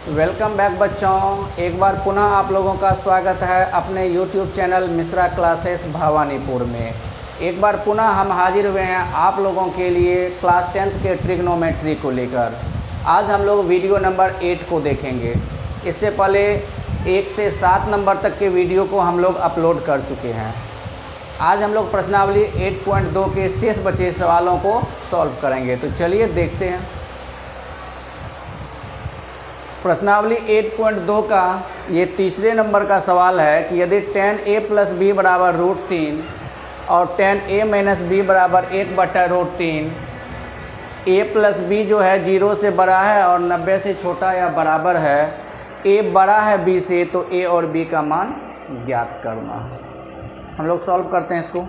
Welcome back बच्चों, एक बार पुनः आप लोगों का स्वागत है अपने YouTube channel Mishra classes Bhawanipur में। एक बार पुनः हम हाजिर हुए हैं आप लोगों के लिए क्लास 10th के ट्रिग्नोमेट्री को लेकर। आज हम लोग वीडियो नंबर 8 को देखेंगे। इससे पहले 1 से 7 नंबर तक के वीडियो को हम लोग अपलोड कर चुके हैं। आज हम लोग प्रश्नावली 8.2 के शेष बचे सवालों को सॉल्व करेंगे। तो चलिए देखते हैं। प्रश्नावली 8.2 का ये तीसरे नंबर का सवाल है कि यदि tan a प्लस बी बराबर √3 और tan a माइनस बी बराबर 1/√3, a प्लस बी जो है 0 से बड़ा है और 90 से छोटा या बराबर है, a बड़ा है b से, तो a और b का मान ज्ञात करना। हम लोग सॉल्व करते हैं इसको।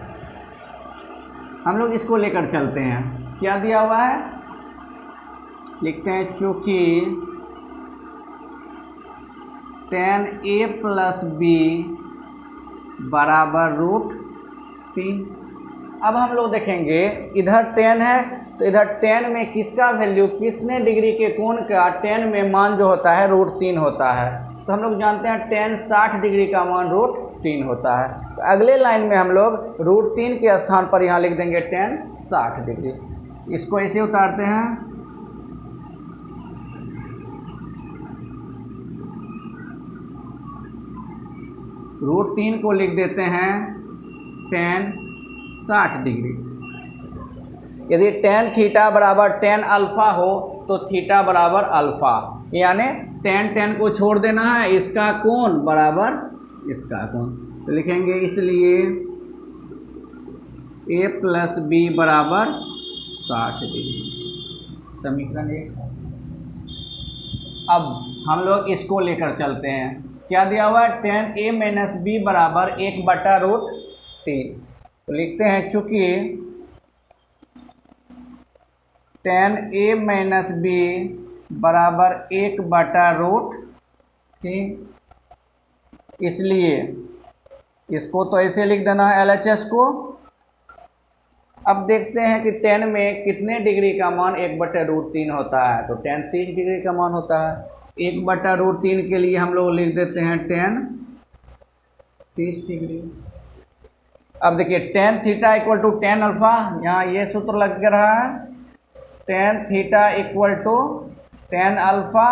हम लोग इसको लेकर चलते हैं। क्या दिया हुआ है, लिखते हैं चूँकि tan a प्लस बी बराबर √3। अब हम लोग देखेंगे, इधर tan है तो इधर tan में किसका वैल्यू, कितने डिग्री के कोण का tan में मान जो होता है √3 होता है। तो हम लोग जानते हैं tan 60 डिग्री का मान √3 होता है। तो अगले लाइन में हम लोग √3 के स्थान पर यहाँ लिख देंगे tan 60 डिग्री। इसको ऐसे उतारते हैं, √3 को लिख देते हैं tan 60 डिग्री। यदि tan थीटा बराबर tan अल्फ़ा हो तो थीटा बराबर अल्फ़ा, यानी tan को छोड़ देना है, इसका कोण बराबर इसका कोण। तो लिखेंगे इसलिए a प्लस बी बराबर 60 डिग्री, समीकरण 1। अब हम लोग इसको लेकर चलते हैं। क्या दिया हुआ है, tan a माइनस बी बराबर 1/√3। तो लिखते हैं चूँकि tan a माइनस बी बराबर 1/√3, इसलिए इसको तो ऐसे लिख देना है LHS को। अब देखते हैं कि tan में कितने डिग्री का मान 1/√3 होता है। तो tan 30 डिग्री का मान होता है। 1/√3 के लिए हम लोग लिख देते हैं tan 30 डिग्री। अब देखिए tan theta equal to tan alpha, यहाँ ये सूत्र लग रहा है, tan theta equal to tan alpha.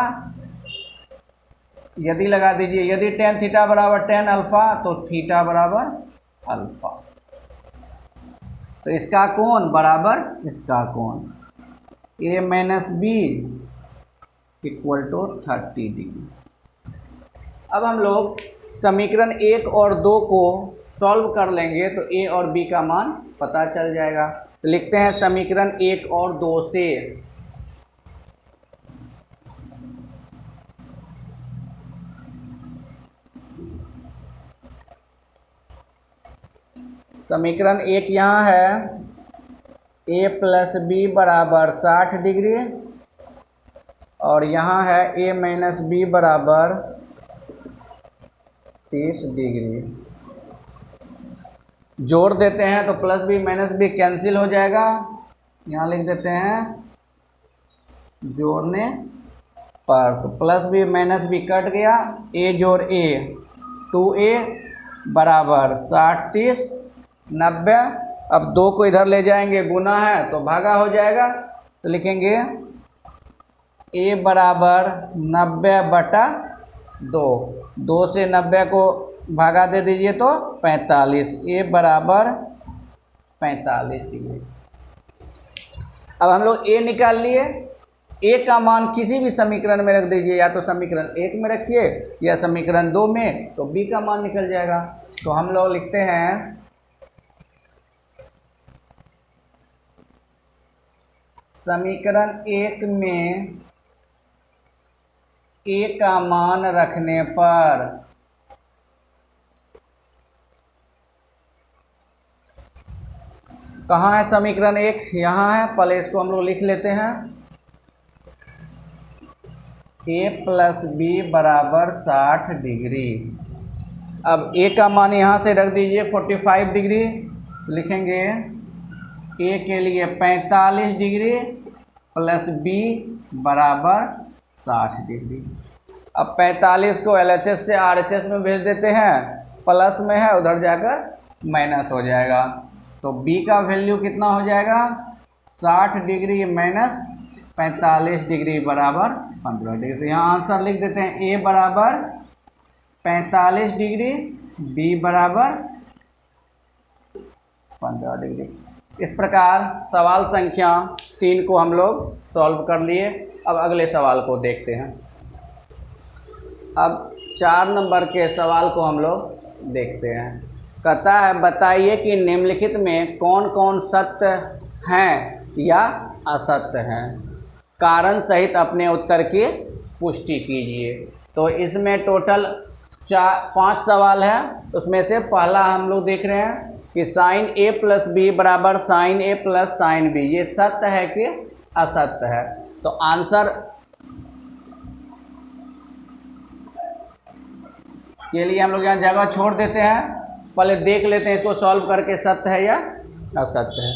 यदि लगा दीजिए, यदि tan थीटा बराबर tan अल्फ़ा तो थीटा बराबर अल्फ़ा। तो इसका कोण बराबर इसका कोण, a minus B equal to 30 degree. अब हम लोग समीकरण 1 और 2 को सॉल्व कर लेंगे तो a और b का मान पता चल जाएगा। तो लिखते हैं समीकरण 1 और 2 से समीकरण 1 यहाँ है a प्लस बी बराबर 60 डिग्री और यहाँ है a माइनस बी बराबर 30 डिग्री। जोड़ देते हैं तो plus B minus B cancel हो जाएगा। यहाँ लिख देते हैं जोड़ने पर, तो plus B minus B cut गया, a जोड़ a 2a बराबर 60 30 90। अब 2 को इधर ले जाएंगे, गुना है तो भागा हो जाएगा। तो लिखेंगे a बराबर 90/2, 2 से 90 को भागा दे दीजिए तो 45, a बराबर 45 डिग्री। अब हम लोग a निकाल लिए। a का मान किसी भी समीकरण में रख दीजिए, या तो समीकरण 1 में रखिए या समीकरण 2 में, तो b का मान निकल जाएगा। तो हम लोग लिखते हैं समीकरण 1 में a का मान रखने पर कहाँ है समीकरण 1, यहाँ है। पहले इसको हम लोग लिख लेते हैं, a प्लस बी बराबर 60 डिग्री। अब a का मान यहाँ से रख दीजिए 45 डिग्री, लिखेंगे a के लिए 45 डिग्री प्लस b बराबर 60 डिग्री। अब 45 को LHS से RHS में भेज देते हैं, प्लस में है उधर जाकर माइनस हो जाएगा। तो B का वैल्यू कितना हो जाएगा, 60 डिग्री माइनस 45 डिग्री बराबर 15 डिग्री। तो यहाँ आंसर लिख देते हैं A बराबर 45 डिग्री, B बराबर 15 डिग्री। इस प्रकार सवाल संख्या 3 को हम लोग सॉल्व कर लिए। अब अगले सवाल को देखते हैं। अब 4 नंबर के सवाल को हम लोग देखते हैं। कहता है बताइए कि निम्नलिखित में कौन कौन सत्य हैं या असत्य हैं, कारण सहित अपने उत्तर की पुष्टि कीजिए। तो इसमें टोटल 5 सवाल है। उसमें से पहला हम लोग देख रहे हैं कि साइन A प्लस बी बराबर sine A plus sine B, ये सत्य है कि असत्य है। तो आंसर के लिए हम लोग यहाँ जगह छोड़ देते हैं, पहले देख लेते हैं इसको सॉल्व करके सत्य है या असत्य है।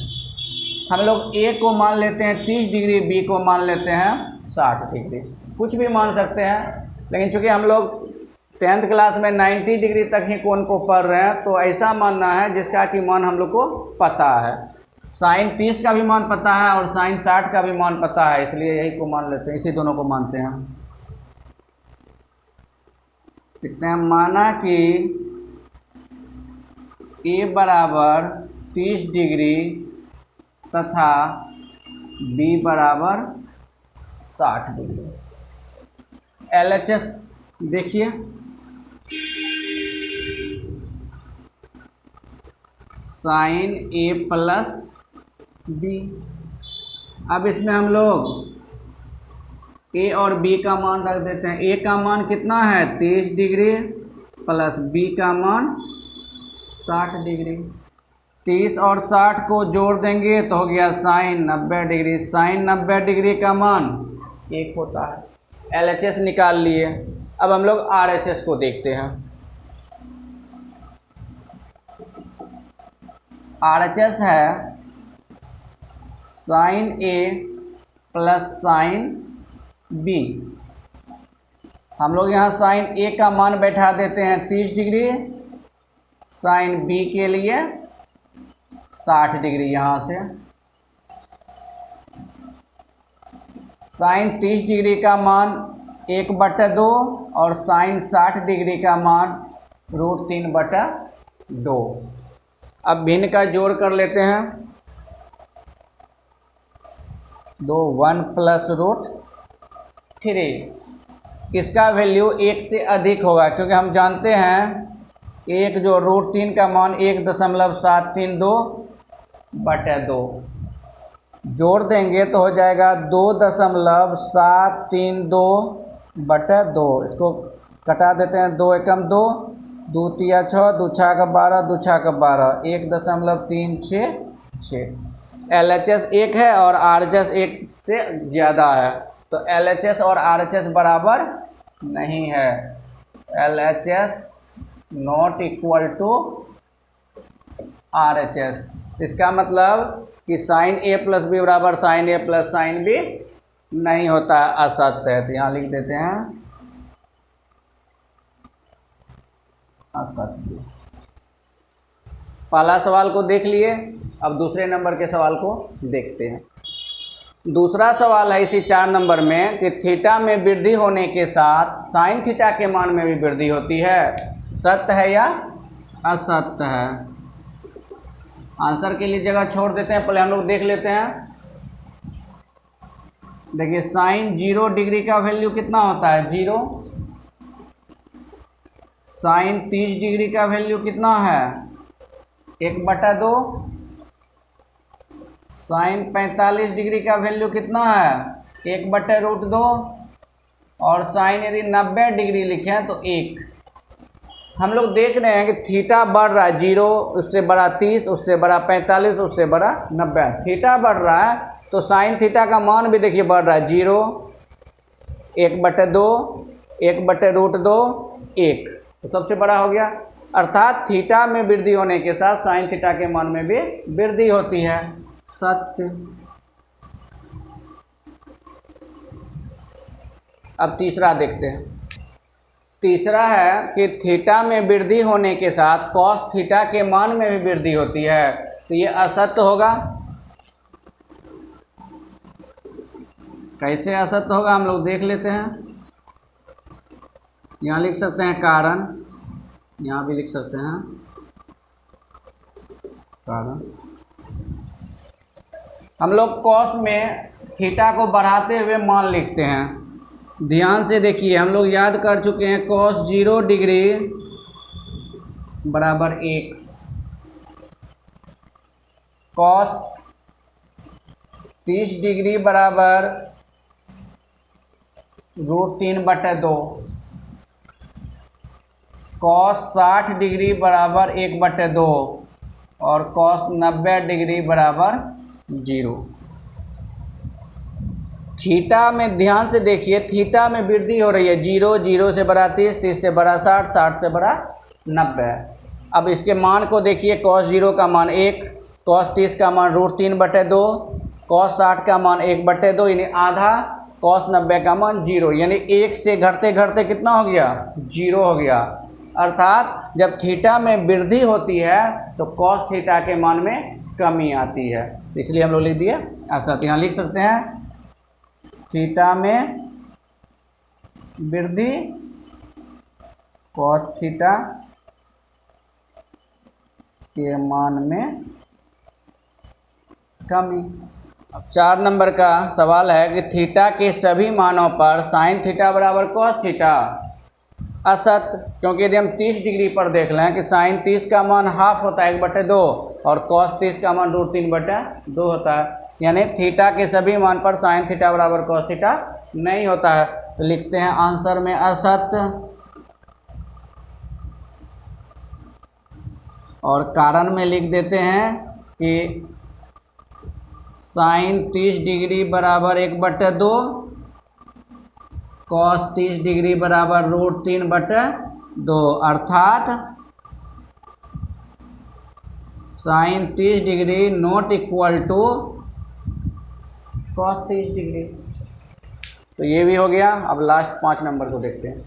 हम लोग A को मान लेते हैं 30 डिग्री, B को मान लेते हैं 60 डिग्री, कुछ भी मान सकते हैं। लेकिन चूंकि हम लोग 10th क्लास में 90 डिग्री तक ही कोण को पढ़ रहे हैं, तो ऐसा मानना है जिसका कि मान हम लोग को पता है। साइन 30 का भी मान पता है और साइन 60 का भी मान पता है, इसलिए यही को मान लेते हैं, इसी दोनों को मानते हैं। इतने माना कि A बराबर 30 डिग्री तथा B बराबर 60 डिग्री। LHS देखिए, साइन A प्लस B। अब इसमें हम लोग A और B का मान रख देते हैं। A का मान कितना है 30 डिग्री प्लस B का मान 60 डिग्री। 30 और 60 को जोड़ देंगे तो हो गया साइन 90 डिग्री। साइन 90 डिग्री का मान 1 होता है। LHS निकाल लिए। अब हम लोग RHS को देखते हैं। RHS है sine A plus sine B। हम लोग यहाँ साइन A का मान बैठा देते हैं 30 डिग्री, साइन B के लिए 60 डिग्री। यहाँ से साइन 30 डिग्री का मान 1/2 और साइन 60 डिग्री का मान √3/2। अब भिन्न का जोड़ कर लेते हैं। 1 प्लस √3। इसका वैल्यू 1 से अधिक होगा, क्योंकि हम जानते हैं एक जो √3 का मान 1.732/2 जोड़ देंगे तो हो जाएगा 2.732/2। इसको कटा देते हैं, 2 एकम 2, 2 तिया 6, 2 छाका 12, 2 छाका 12, 1.366। LHS 1 है और RHS 1 से ज़्यादा है, तो LHS और RHS बराबर नहीं है। LHS not equal to RHS। इसका मतलब कि साइन A प्लस B बराबर sine A plus sine B नहीं होता है, असत्य है। तो यहाँ लिख देते हैं असत्य। पहला सवाल को देख लिए। अब दूसरे नंबर के सवाल को देखते हैं। दूसरा सवाल है इसी 4 नंबर में कि थीटा में वृद्धि होने के साथ साइन थीटा के मान में भी वृद्धि होती है, सत्य है या असत्य है। आंसर के लिए जगह छोड़ देते हैं, पहले हम लोग देख लेते हैं। देखिए साइन 0 डिग्री का वैल्यू कितना होता है 0। साइन 30 डिग्री का वैल्यू कितना है 1/2। साइन 45 डिग्री का वैल्यू कितना है 1/√2। और साइन यदि 90 डिग्री लिखें तो 1। हम लोग देख रहे हैं कि थीटा बढ़ रहा है, 0 उससे बड़ा 30, उससे बड़ा 45, उससे बड़ा 90। थीटा बढ़ रहा है तो साइन थीटा का मान भी देखिए बढ़ रहा है, 0, 1/2, 1/√2, 1, तो सबसे बड़ा हो गया। अर्थात थीटा में वृद्धि होने के साथ साइन थीटा के मान में भी वृद्धि होती है, सत्य। अब तीसरा देखते हैं। तीसरा है कि थीटा में वृद्धि होने के साथ कॉस थीटा के मान में भी वृद्धि होती है, तो ये असत्य होगा। कैसे असत्य होगा हम लोग देख लेते हैं। यहाँ लिख सकते हैं कारण, यहाँ भी लिख सकते हैं कारण। हम लोग कॉस में थीटा को बढ़ाते हुए मान लिखते हैं। ध्यान से देखिए, हम लोग याद कर चुके हैं कॉस 0 डिग्री बराबर 1, कॉस 30 डिग्री बराबर √3/2, कॉस 60 डिग्री बराबर 1/2 और कॉस 90 डिग्री बराबर 0। थीटा में ध्यान से देखिए, थीटा में वृद्धि हो रही है। 0, 0 से बड़ा 30, 30 से बड़ा 60, 60 से बड़ा 90। अब इसके मान को देखिए, कॉस 0 का मान 1, कॉस 30 का मान √3/2, कॉस 60 का मान 1/2 यानी आधा, कॉस 90 का मान 0 यानी 1 से घटते घटते कितना हो गया, 0 हो गया। अर्थात जब थीटा में वृद्धि होती है तो कॉस थीटा के मान में कमी आती है, तो इसलिए हम लोग लिख दिए असत्य। यहाँ लिख सकते हैं थीटा में वृद्धि कॉस थीटा के मान में कमी। अब 4 नंबर का सवाल है कि थीटा के सभी मानों पर साइन थीटा बराबर कॉस थीटा। असत्य, क्योंकि यदि हम 30 डिग्री पर देख लें कि साइन 30 का मान हाफ होता है 1/2 और कॉस 30 का मान √3/2 होता है, यानी थीटा के सभी मान पर साइन थीटा बराबर कॉस थीटा नहीं होता है। तो लिखते हैं आंसर में असत्य। और कारण में लिख देते हैं कि साइन 30 डिग्री बराबर 1/2, कॉस 30 डिग्री बराबर √3/2, अर्थात sine 30 degree not equal to cos 30 degree. तो ये भी हो गया। अब लास्ट 5 नंबर को देखते हैं।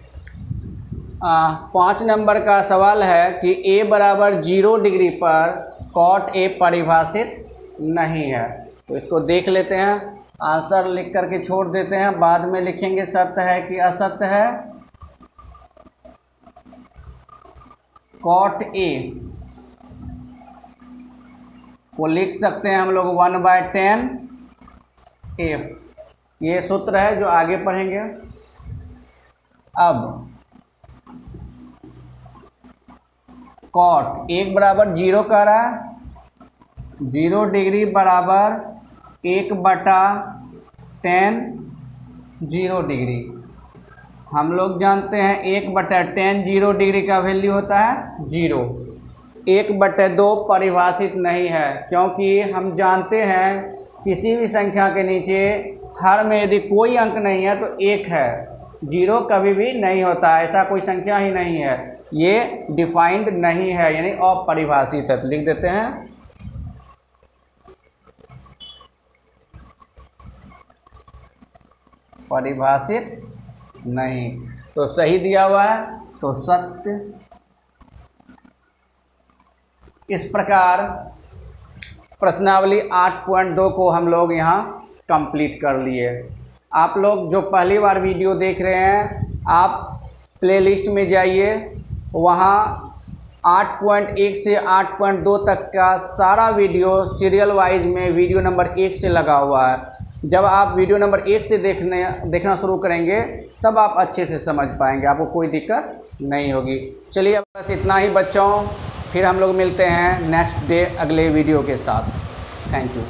5 नंबर का सवाल है कि a बराबर 0 डिग्री पर कॉट a परिभाषित नहीं है। तो इसको देख लेते हैं, आंसर लिख करके छोड़ देते हैं, बाद में लिखेंगे सत्य है कि असत्य है। कॉट a को लिख सकते हैं हम लोग 1/10 f, ये सूत्र है जो आगे पढ़ेंगे। अब कॉट 1 बराबर 0 कह रहा है, 0 डिग्री बराबर 1/10 0 डिग्री। हम लोग जानते हैं 1/10 0 डिग्री का वैल्यू होता है 0। 1/2 परिभाषित नहीं है, क्योंकि हम जानते हैं किसी भी संख्या के नीचे हर में यदि कोई अंक नहीं है तो 1 है, 0 कभी भी नहीं होता है, ऐसा कोई संख्या ही नहीं है। ये डिफाइंड नहीं है यानी अपरिभाषित है। तो लिख देते हैं परिभाषित नहीं। तो सही दिया हुआ है तो सत्य। इस प्रकार प्रश्नावली 8.2 को हम लोग यहाँ कंप्लीट कर लिए। आप लोग जो पहली बार वीडियो देख रहे हैं, आप प्लेलिस्ट में जाइए, वहाँ 8.1 से 8.2 तक का सारा वीडियो सीरियल वाइज में वीडियो नंबर 1 से लगा हुआ है। जब आप वीडियो नंबर 1 से देखना शुरू करेंगे तब आप अच्छे से समझ पाएंगे, आपको कोई दिक्कत नहीं होगी। चलिए बस इतना ही बच्चों, फिर हम लोग मिलते हैं नेक्स्ट डे अगले वीडियो के साथ। Thank you.